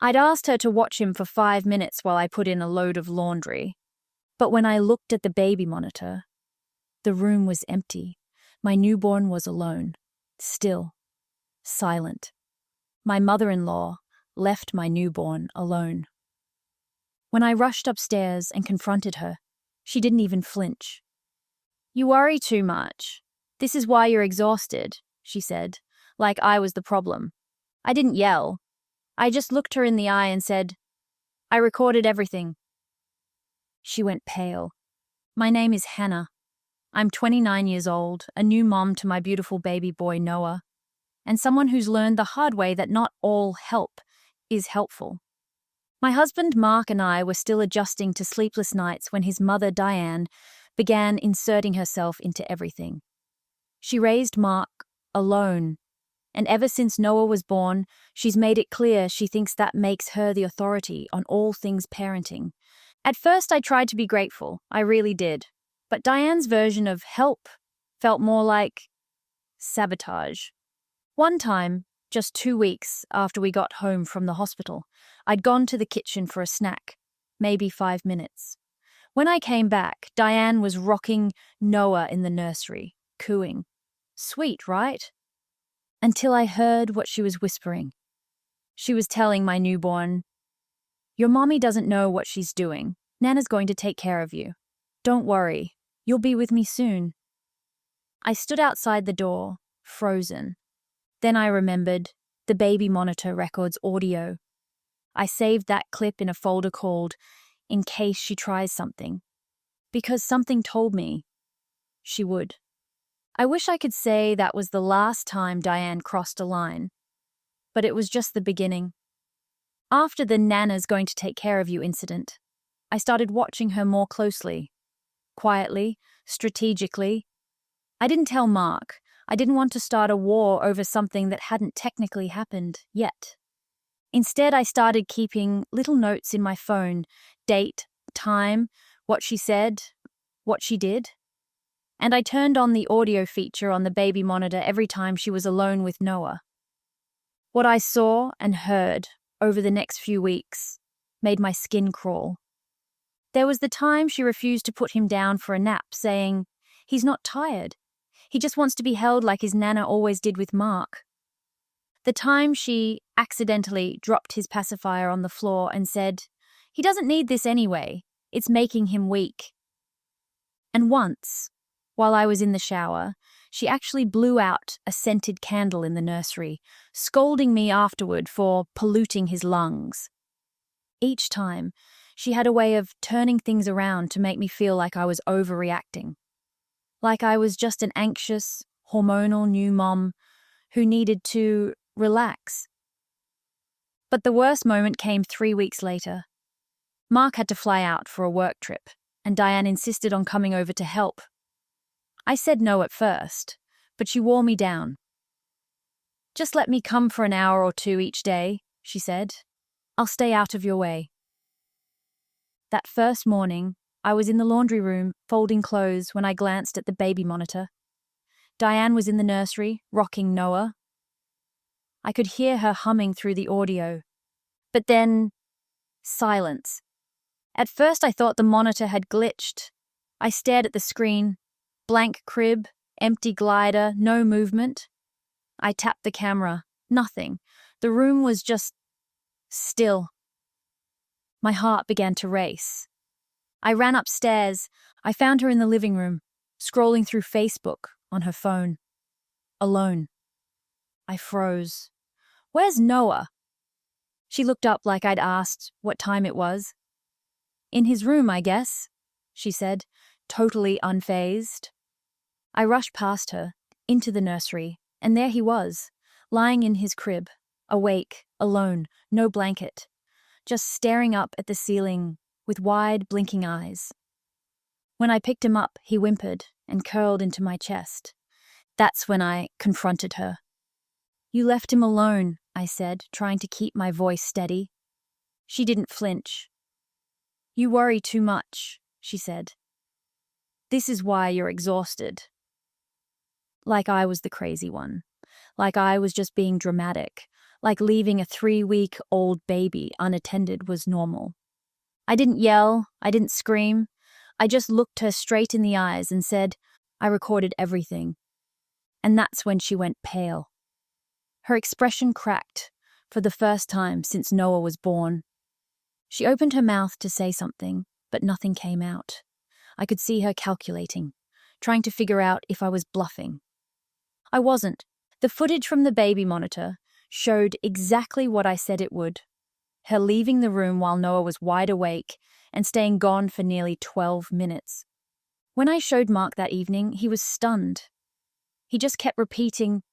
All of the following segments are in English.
I'd asked her to watch him for 5 minutes while I put in a load of laundry. But when I looked at the baby monitor, the room was empty. My newborn was alone, still, silent. My mother-in-law left my newborn alone. When I rushed upstairs and confronted her, she didn't even flinch. "You worry too much. This is why you're exhausted," she said, like I was the problem. I didn't yell. I just looked her in the eye and said, "I recorded everything." She went pale. "My name is Hannah. I'm 29 years old, a new mom to my beautiful baby boy Noah, and someone who's learned the hard way that not all help is helpful. My husband Mark and I were still adjusting to sleepless nights when his mother Diane began inserting herself into everything. She raised Mark alone, and ever since Noah was born, she's made it clear she thinks that makes her the authority on all things parenting. At first I tried to be grateful, I really did, but Diane's version of help felt more like sabotage. One time, just 2 weeks after we got home from the hospital, I'd gone to the kitchen for a snack, maybe 5 minutes. When I came back, Diane was rocking Noah in the nursery, cooing. Sweet, right? Until I heard what she was whispering. She was telling my newborn, "Your mommy doesn't know what she's doing. Nana's going to take care of you. Don't worry, you'll be with me soon." I stood outside the door, frozen. Then I remembered the baby monitor records audio. I saved that clip in a folder called "In Case She Tries Something," because something told me she would. I wish I could say that was the last time Diane crossed a line, but it was just the beginning. After the "Nana's going to take care of you" incident, I started watching her more closely, quietly, strategically. I didn't tell Mark. I didn't want to start a war over something that hadn't technically happened yet. Instead, I started keeping little notes in my phone, date, time, what she said, what she did. And I turned on the audio feature on the baby monitor every time she was alone with Noah. What I saw and heard over the next few weeks made my skin crawl. There was the time she refused to put him down for a nap, saying, "He's not tired. He just wants to be held like his Nana always did with Mark." The time she accidentally dropped his pacifier on the floor and said, "He doesn't need this anyway. It's making him weak." And once, while I was in the shower, she actually blew out a scented candle in the nursery, scolding me afterward for polluting his lungs. Each time, she had a way of turning things around to make me feel like I was overreacting. Like I was just an anxious, hormonal new mom who needed to relax. But the worst moment came 3 weeks later. Mark had to fly out for a work trip, and Diane insisted on coming over to help. I said no at first, but she wore me down. "Just let me come for an hour or two each day," she said. "I'll stay out of your way." That first morning, I was in the laundry room, folding clothes, when I glanced at the baby monitor. Diane was in the nursery, rocking Noah. I could hear her humming through the audio. But then, silence. At first I thought the monitor had glitched. I stared at the screen. Blank crib, empty glider, no movement. I tapped the camera. Nothing. The room was just still. My heart began to race. I ran upstairs. I found her in the living room, scrolling through Facebook on her phone. Alone. I froze. "Where's Noah?" She looked up like I'd asked what time it was. "In his room, I guess," she said, totally unfazed. I rushed past her, into the nursery, and there he was, lying in his crib, awake, alone, no blanket, just staring up at the ceiling with wide, blinking eyes. When I picked him up, he whimpered and curled into my chest. That's when I confronted her. "You left him alone," I said, trying to keep my voice steady. She didn't flinch. "You worry too much," she said. "This is why you're exhausted." Like I was the crazy one. Like I was just being dramatic. like leaving a 3-week-old baby unattended was normal. I didn't yell, I didn't scream. I just looked her straight in the eyes and said, I recorded everything. And that's when she went pale. Her expression cracked for the first time since Noah was born. She opened her mouth to say something, but nothing came out. I could see her calculating, trying to figure out if I was bluffing. I wasn't. The footage from the baby monitor showed exactly what I said it would. Her leaving the room while Noah was wide awake and staying gone for nearly 12 minutes. When I showed Mark that evening, he was stunned. He just kept repeating,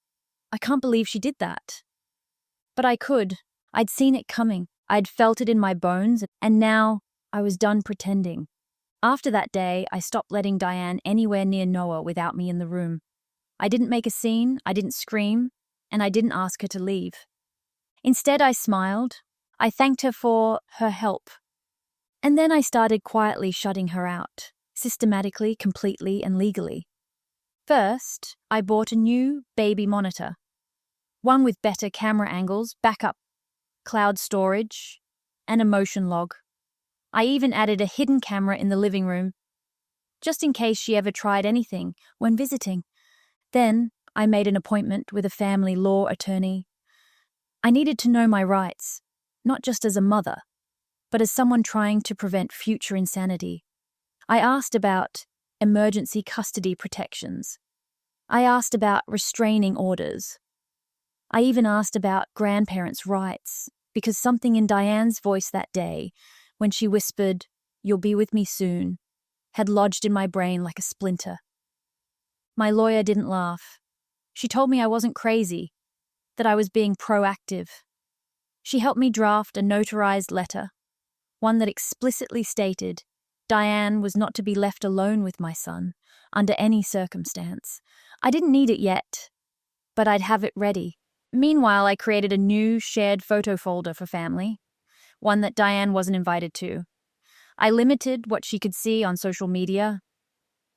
I can't believe she did that. But I could. I'd seen it coming. I'd felt it in my bones, and now I was done pretending. After that day, I stopped letting Diane anywhere near Noah without me in the room. I didn't make a scene, I didn't scream, and I didn't ask her to leave. Instead, I smiled. I thanked her for her help. And then I started quietly shutting her out, systematically, completely, and legally. First, I bought a new baby monitor. One with better camera angles, backup, cloud storage, and a motion log. I even added a hidden camera in the living room, just in case she ever tried anything when visiting. Then, I made an appointment with a family law attorney. I needed to know my rights, not just as a mother, but as someone trying to prevent future insanity. I asked about emergency custody protections. I asked about restraining orders. I even asked about grandparents' rights, because something in Diane's voice that day, when she whispered, "You'll be with me soon," had lodged in my brain like a splinter. My lawyer didn't laugh. She told me I wasn't crazy, that I was being proactive. She helped me draft a notarized letter, one that explicitly stated Diane was not to be left alone with my son, under any circumstance. I didn't need it yet, but I'd have it ready. Meanwhile, I created a new shared photo folder for family, one that Diane wasn't invited to. I limited what she could see on social media.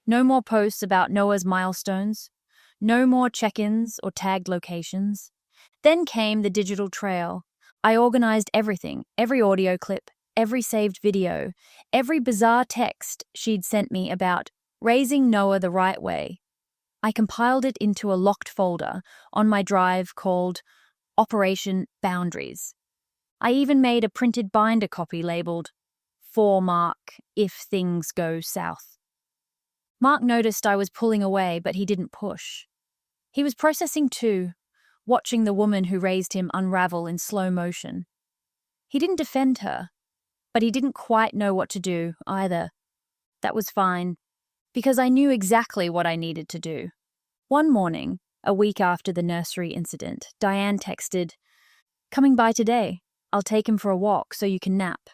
No more posts about Noah's milestones. No more check-ins or tagged locations. Then came the digital trail. I organized everything, every audio clip, every saved video, every bizarre text she'd sent me about raising Noah the right way. I compiled it into a locked folder on my drive called Operation Boundaries. I even made a printed binder copy labeled "For Mark if things go south." Mark noticed I was pulling away, but he didn't push. He was processing too, watching the woman who raised him unravel in slow motion. He didn't defend her, but he didn't quite know what to do either. That was fine, because I knew exactly what I needed to do. One morning, a week after the nursery incident, Diane texted, "Coming by today. I'll take him for a walk so you can nap."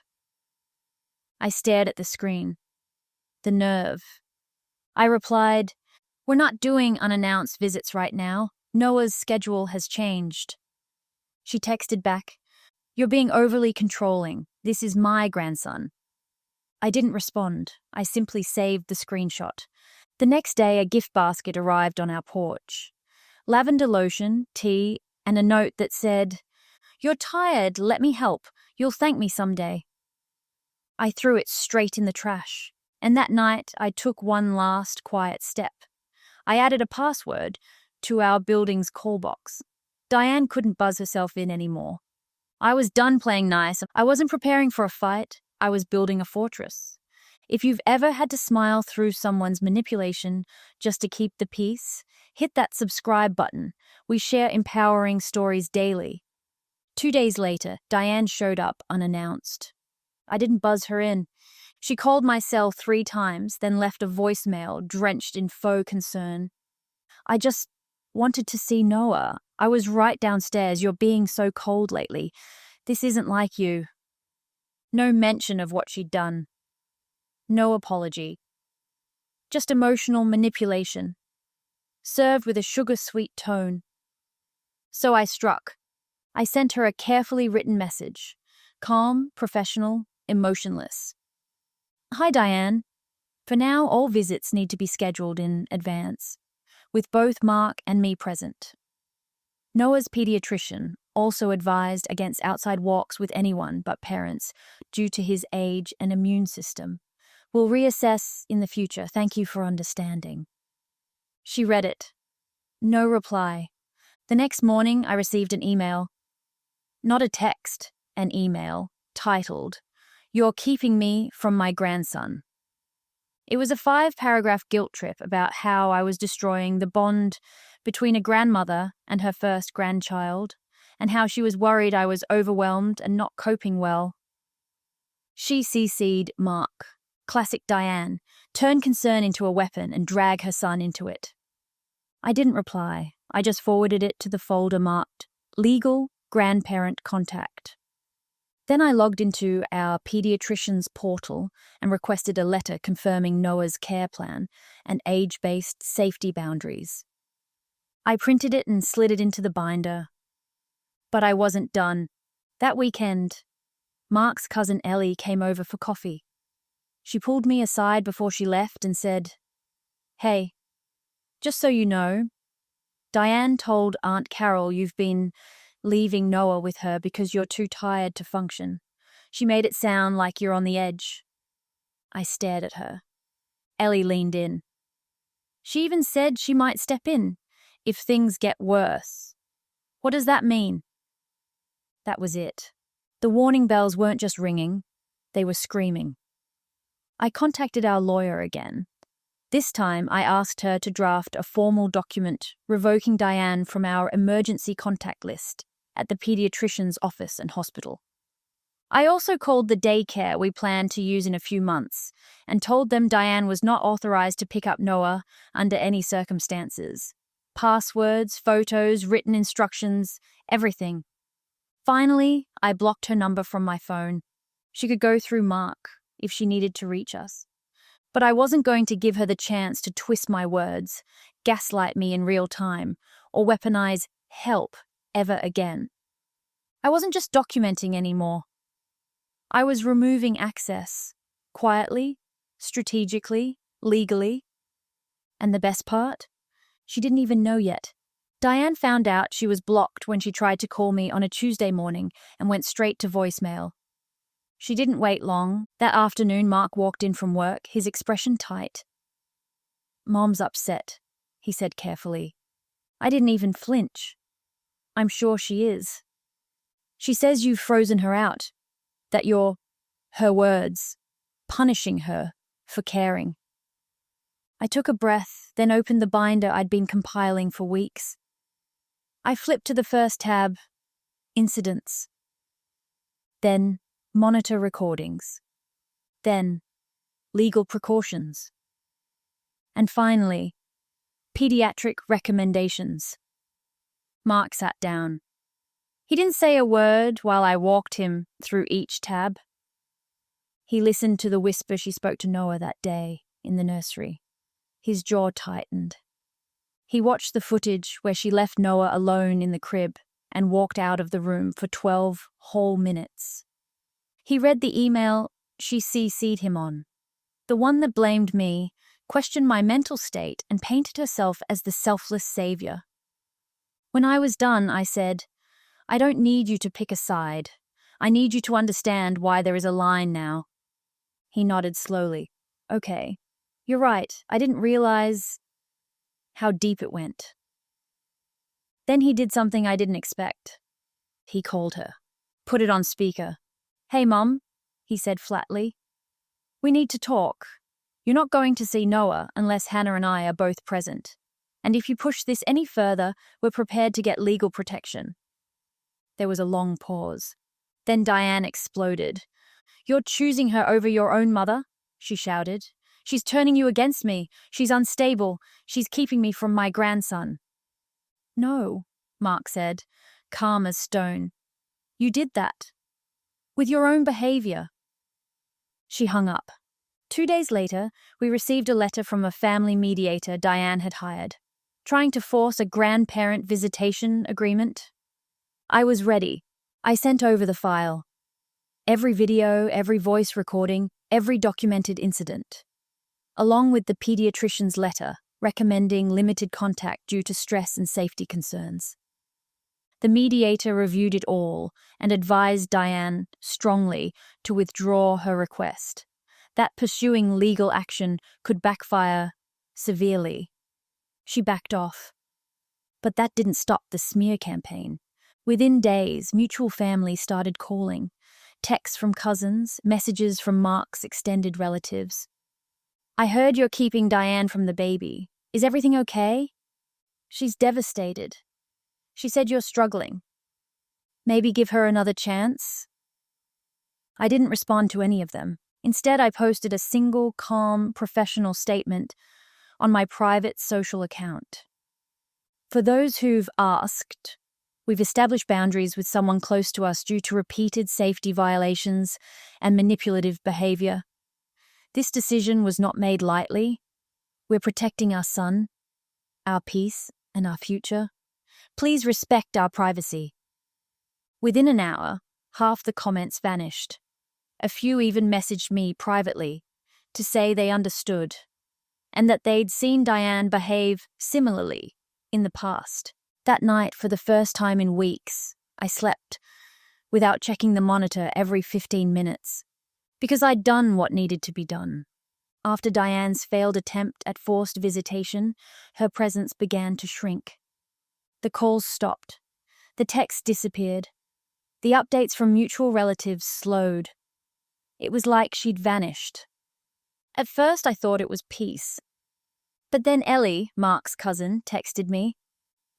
I stared at the screen. The nerve. I replied, "We're not doing unannounced visits right now. Noah's schedule has changed." She texted back, "You're being overly controlling. This is my grandson." I didn't respond. I simply saved the screenshot. The next day, a gift basket arrived on our porch. Lavender lotion, tea, and a note that said, "You're tired, let me help. You'll thank me someday." I threw it straight in the trash, and that night I took one last quiet step. I added a password to our building's call box. Diane couldn't buzz herself in anymore. I was done playing nice. I wasn't preparing for a fight. I was building a fortress. If you've ever had to smile through someone's manipulation just to keep the peace, hit that subscribe button. We share empowering stories daily. 2 days later, Diane showed up unannounced. I didn't buzz her in. She called my cell 3 times, then left a voicemail drenched in faux concern. "I just wanted to see Noah. I was right downstairs. You're being so cold lately. This isn't like you." No mention of what she'd done. No apology. Just emotional manipulation, served with a sugar-sweet tone. So I struck. I sent her a carefully written message. Calm, professional, emotionless. "Hi, Diane. For now, all visits need to be scheduled in advance, with both Mark and me present. Noah's pediatrician also advised against outside walks with anyone but parents due to his age and immune system. We'll reassess in the future. Thank you for understanding. She read it. No reply. The next morning, I received an email. Not a text, an email, titled, "You're keeping me from my grandson." It was a 5-paragraph guilt trip about how I was destroying the bond between a grandmother and her first grandchild, and how she was worried I was overwhelmed and not coping well. She CC'd Mark. Classic Diane. Turn concern into a weapon and drag her son into it. I didn't reply. I just forwarded it to the folder marked Legal Grandparent Contact. Then I logged into our pediatrician's portal and requested a letter confirming Noah's care plan and age-based safety boundaries. I printed it and slid it into the binder. But I wasn't done. That weekend, Mark's cousin Ellie came over for coffee. She pulled me aside before she left and said, "Hey, just so you know, Diane told Aunt Carol you've been leaving Noah with her because you're too tired to function. She made it sound like you're on the edge." I stared at her. Ellie leaned in. "She even said she might step in if things get worse. What does that mean?" That was it. The warning bells weren't just ringing, they were screaming. I contacted our lawyer again. This time I asked her to draft a formal document revoking Diane from our emergency contact list at the pediatrician's office and hospital. I also called the daycare we planned to use in a few months and told them Diane was not authorized to pick up Noah under any circumstances. Passwords, photos, written instructions, everything. Finally, I blocked her number from my phone. She could go through Mark if she needed to reach us. But I wasn't going to give her the chance to twist my words, gaslight me in real time, or weaponize help ever again. I wasn't just documenting anymore. I was removing access, quietly, strategically, legally. And the best part? She didn't even know yet. Diane found out she was blocked when she tried to call me on a Tuesday morning and went straight to voicemail. She didn't wait long. That afternoon, Mark walked in from work, his expression tight. "Mom's upset," he said carefully. I didn't even flinch. "I'm sure she is. She says you've frozen her out, that you're," her words, "punishing her for caring." I took a breath, then opened the binder I'd been compiling for weeks. I flipped to the first tab, Incidents. Then, Monitor Recordings. Then, Legal Precautions. And finally, Pediatric Recommendations. Mark sat down. He didn't say a word while I walked him through each tab. He listened to the whisper she spoke to Noah that day in the nursery. His jaw tightened. He watched the footage where she left Noah alone in the crib and walked out of the room for 12 whole minutes. He read the email she CC'd him on, the one that blamed me, questioned my mental state, and painted herself as the selfless savior. When I was done, I said, "I don't need you to pick a side. I need you to understand why there is a line now." He nodded slowly. "Okay, you're right. I didn't realize how deep it went." Then he did something I didn't expect. He called her, put it on speaker. "Hey, Mom," he said flatly. "We need to talk. You're not going to see Noah unless Hannah and I are both present. And if you push this any further, we're prepared to get legal protection." There was a long pause. Then Diane exploded. "You're choosing her over your own mother?" she shouted. "She's turning you against me. She's unstable. She's keeping me from my grandson." "No," Mark said, calm as stone. "You did that. With your own behavior." She hung up. 2 days later, we received a letter from a family mediator Diane had hired, trying to force a grandparent visitation agreement. I was ready. I sent over the file. Every video, every voice recording, every documented incident, along with the pediatrician's letter recommending limited contact due to stress and safety concerns. The mediator reviewed it all and advised Diane strongly to withdraw her request, that pursuing legal action could backfire severely. She backed off. But that didn't stop the smear campaign. Within days, mutual family started calling. Texts from cousins, messages from Mark's extended relatives. "I heard you're keeping Diane from the baby. Is everything okay? She's devastated. She said you're struggling. Maybe give her another chance?" I didn't respond to any of them. Instead, I posted a single, calm, professional statement on my private social account. "For those who've asked, we've established boundaries with someone close to us due to repeated safety violations and manipulative behavior. This decision was not made lightly. We're protecting our son, our peace, and our future. Please respect our privacy." Within an hour, half the comments vanished. A few even messaged me privately to say they understood and that they'd seen Diane behave similarly in the past. That night, for the first time in weeks, I slept without checking the monitor every 15 minutes because I'd done what needed to be done. After Diane's failed attempt at forced visitation, her presence began to shrink. The calls stopped. The texts disappeared. The updates from mutual relatives slowed. It was like she'd vanished. At first, I thought it was peace. But then Ellie, Mark's cousin, texted me,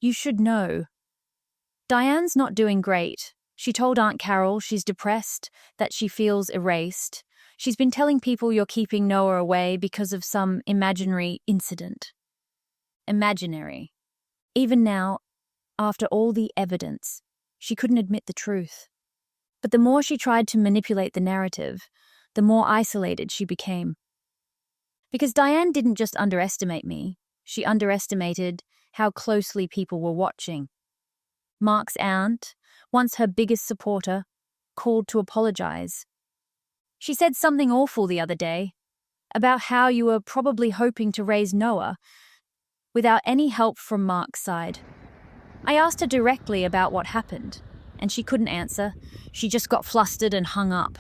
"You should know. Diane's not doing great. She told Aunt Carol she's depressed, that she feels erased. She's been telling people you're keeping Noah away because of some imaginary incident." Imaginary. Even now, after all the evidence, she couldn't admit the truth. But the more she tried to manipulate the narrative, the more isolated she became. Because Diane didn't just underestimate me, she underestimated how closely people were watching. Mark's aunt, once her biggest supporter, called to apologize. "She said something awful the other day about how you were probably hoping to raise Noah without any help from Mark's side. I asked her directly about what happened, and she couldn't answer. She just got flustered and hung up."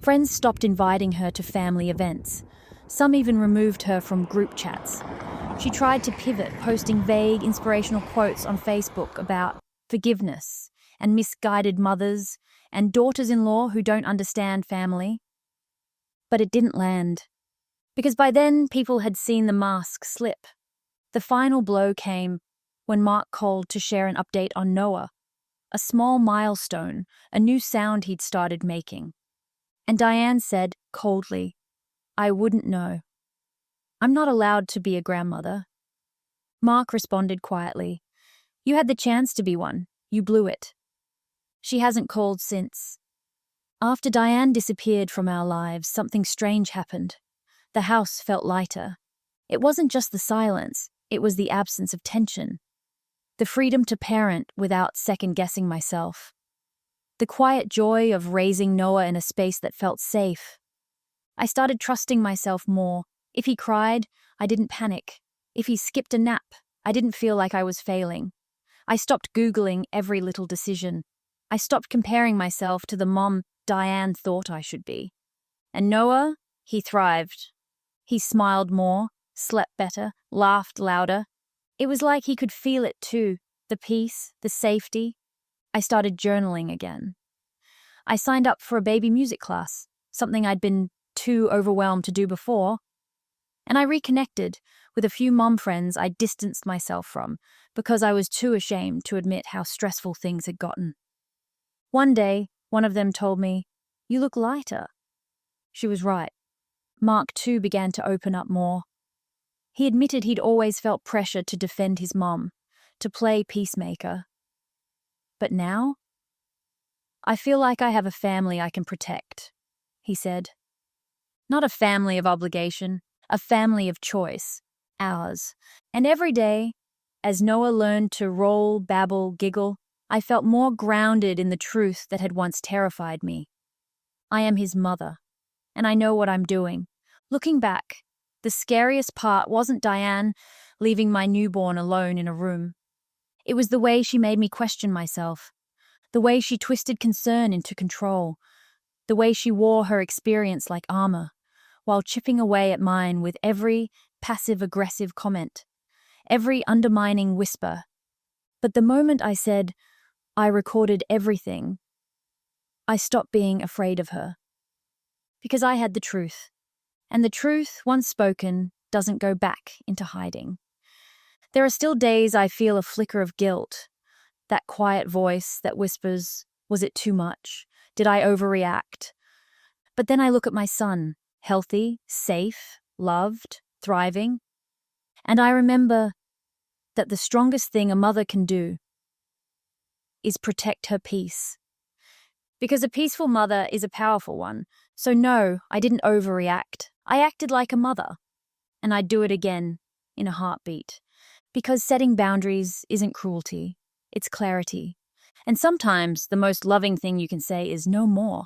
Friends stopped inviting her to family events. Some even removed her from group chats. She tried to pivot, posting vague, inspirational quotes on Facebook about forgiveness and misguided mothers and daughters-in-law who don't understand family. But it didn't land. Because by then, people had seen the mask slip. The final blow came when Mark called to share an update on Noah, a small milestone, a new sound he'd started making. And Diane said, coldly, "I wouldn't know. I'm not allowed to be a grandmother." Mark responded quietly, "You had the chance to be one. You blew it." She hasn't called since. After Diane disappeared from our lives, something strange happened. The house felt lighter. It wasn't just the silence, it was the absence of tension. The freedom to parent without second-guessing myself. The quiet joy of raising Noah in a space that felt safe. I started trusting myself more. If he cried, I didn't panic. If he skipped a nap, I didn't feel like I was failing. I stopped Googling every little decision. I stopped comparing myself to the mom Diane thought I should be. And Noah, he thrived. He smiled more, slept better, laughed louder. It was like he could feel it too, the peace, the safety. I started journaling again. I signed up for a baby music class, something I'd been too overwhelmed to do before. And I reconnected with a few mom friends I distanced myself from because I was too ashamed to admit how stressful things had gotten. One day, one of them told me, "You look lighter." She was right. Mark too began to open up more. He admitted he'd always felt pressure to defend his mom, to play peacemaker. "But now, I feel like I have a family I can protect," he said. "Not a family of obligation, a family of choice, ours." And every day, as Noah learned to roll, babble, giggle, I felt more grounded in the truth that had once terrified me. I am his mother, and I know what I'm doing. Looking back, the scariest part wasn't Diane leaving my newborn alone in a room. It was the way she made me question myself, the way she twisted concern into control, the way she wore her experience like armor, while chipping away at mine with every passive-aggressive comment, every undermining whisper. But the moment I said, I recorded everything, I stopped being afraid of her. Because I had the truth. And the truth, once spoken, doesn't go back into hiding. There are still days I feel a flicker of guilt, that quiet voice that whispers, was it too much? Did I overreact? But then I look at my son, healthy, safe, loved, thriving, and I remember that the strongest thing a mother can do is protect her peace. Because a peaceful mother is a powerful one. So no, I didn't overreact. I acted like a mother. And I'd do it again, in a heartbeat. Because setting boundaries isn't cruelty, it's clarity. And sometimes the most loving thing you can say is no more.